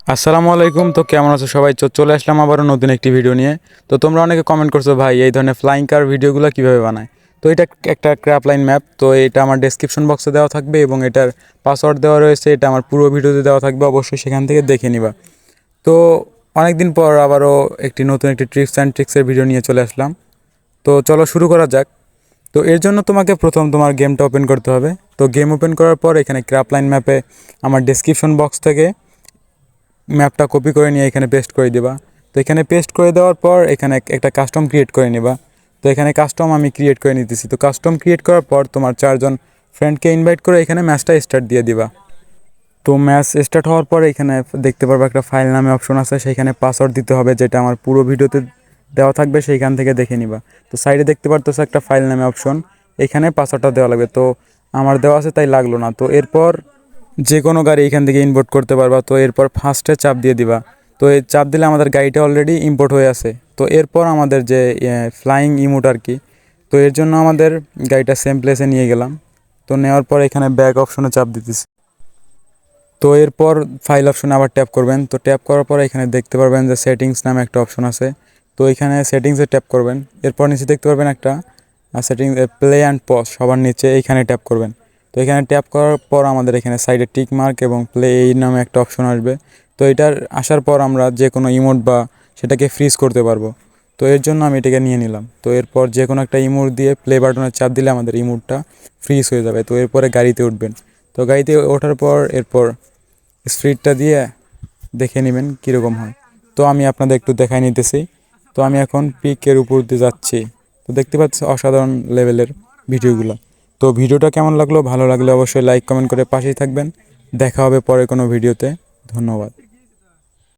আসসালামু আলাইকুম। তো কেমন আছো সবাই? চলে আসলাম আবারও নতুন একটি ভিডিও নিয়ে। তো তোমরা অনেকে কমেন্ট করছো ভাই এই ধরনের ফ্লাইং কার ভিডিওগুলো কীভাবে বানায়। তো এটা একটা ক্র্যাপলাইন ম্যাপ। তো এটা আমার ডেসক্রিপশন বক্সে দেওয়া থাকবে এবং এটার পাসওয়ার্ড দেওয়া রয়েছে। এটা আমার পুরো ভিডিওতে দেওয়া থাকবে, অবশ্যই সেখান থেকে দেখে নিবা। তো অনেক দিন পর আবারও নতুন একটি ট্রিপস অ্যান্ড ট্রিক্সের ভিডিও নিয়ে চলে আসলাম। তো চলো শুরু করা যাক। তো এর জন্য তোমাকে প্রথম তোমার গেমটা ওপেন করতে হবে। তো গেম ওপেন করার পর এখানে ক্র্যাপলাইন ম্যাপে আমার ডেসক্রিপশন বক্স থেকে ম্যাপটা কপি করে নিয়ে এখানে পেস্ট করে দিবা। তো এখানে পেস্ট করে দেওয়ার পর এখানে একটা কাস্টম ক্রিয়েট করে নিবা। তো এখানে কাস্টম আমি ক্রিয়েট করে নিতেছি। তো কাস্টম ক্রিয়েট করার পর তোমার 4জন ফ্রেন্ডকে ইনভাইট করে এখানে ম্যাচটা স্টার্ট দিয়ে দিবা। তো ম্যাচ স্টার্ট হওয়ার পর এখানে দেখতে পারবো একটা ফাইল নামে অপশন আছে, সেইখানে পাসওয়ার্ড দিতে হবে, যেটা আমার পুরো ভিডিওতে দেওয়া থাকবে, সেইখান থেকে দেখে নিবা। তো সাইডে দেখতে পারতেছো একটা ফাইল নামে অপশন, এখানে পাসওয়ার্ডটা দেওয়া লাগবে। তো আমার দেওয়া আছে তাই লাগলো না। তো এরপর যে কোনো গাড়ি এখান থেকে ইম্পোর্ট করতে পারবা। তো এরপর ফার্স্টে চাপ দিয়ে দিবা। তো এই চাপ দিলে আমাদের গাড়িটা অলরেডি ইম্পোর্ট হয়ে আছে। তো এরপর আমাদের যে ফ্লাইং ইমোট আর কি, তো এর জন্য আমাদের গাড়িটা সেম প্লেসে নিয়ে গেলাম। তো নেওয়ার পর এখানে ব্যাক অপশনে চাপ দিতেছি। তো এরপর ফাইল অপশনে আবার ট্যাপ করবেন। তো ট্যাপ করার পর এখানে দেখতে পারবেন যে সেটিংস নামে একটা অপশন আছে। তো এখানে সেটিংসে ট্যাপ করবেন। এরপর নিচে দেখতে পারবেন একটা সেটিংস প্লে অ্যান্ড পজ, সবার নিচে এইখানে ট্যাপ করবেন। তো এখানে ট্যাপ করার পর আমাদের এখানে সাইডে টিক মার্ক এবং প্লে এই নামে একটা অপশন আসবে। তো এটার আসার পর আমরা যে কোনো ইমোট বা সেটাকে ফ্রিজ করতে পারবো। তো এর জন্য আমি এটাকে নিয়ে নিলাম। তো এরপর যে কোনো একটা ইমোট দিয়ে প্লে বাটনে চাপ দিলে আমাদের ইমোটটা ফ্রিজ হয়ে যাবে। তো এরপরে গাড়িতে উঠবেন। তো গাড়িতে ওঠার পর এরপর স্পিডটা দিয়ে দেখে নেবেন কীরকম হয়। তো আমি আপনাদের একটু দেখাই নিতেছি। তো আমি এখন পিকের উপর দিয়ে যাচ্ছি। তো দেখতে পাচ্ছি অসাধারণ লেভেলের ভিডিওগুলো। তো ভিডিওটা কেমন লাগলো? ভালো লাগলে অবশ্যই লাইক কমেন্ট করে পাশেই থাকবেন। দেখা হবে পরে কোনো ভিডিওতে। ধন্যবাদ।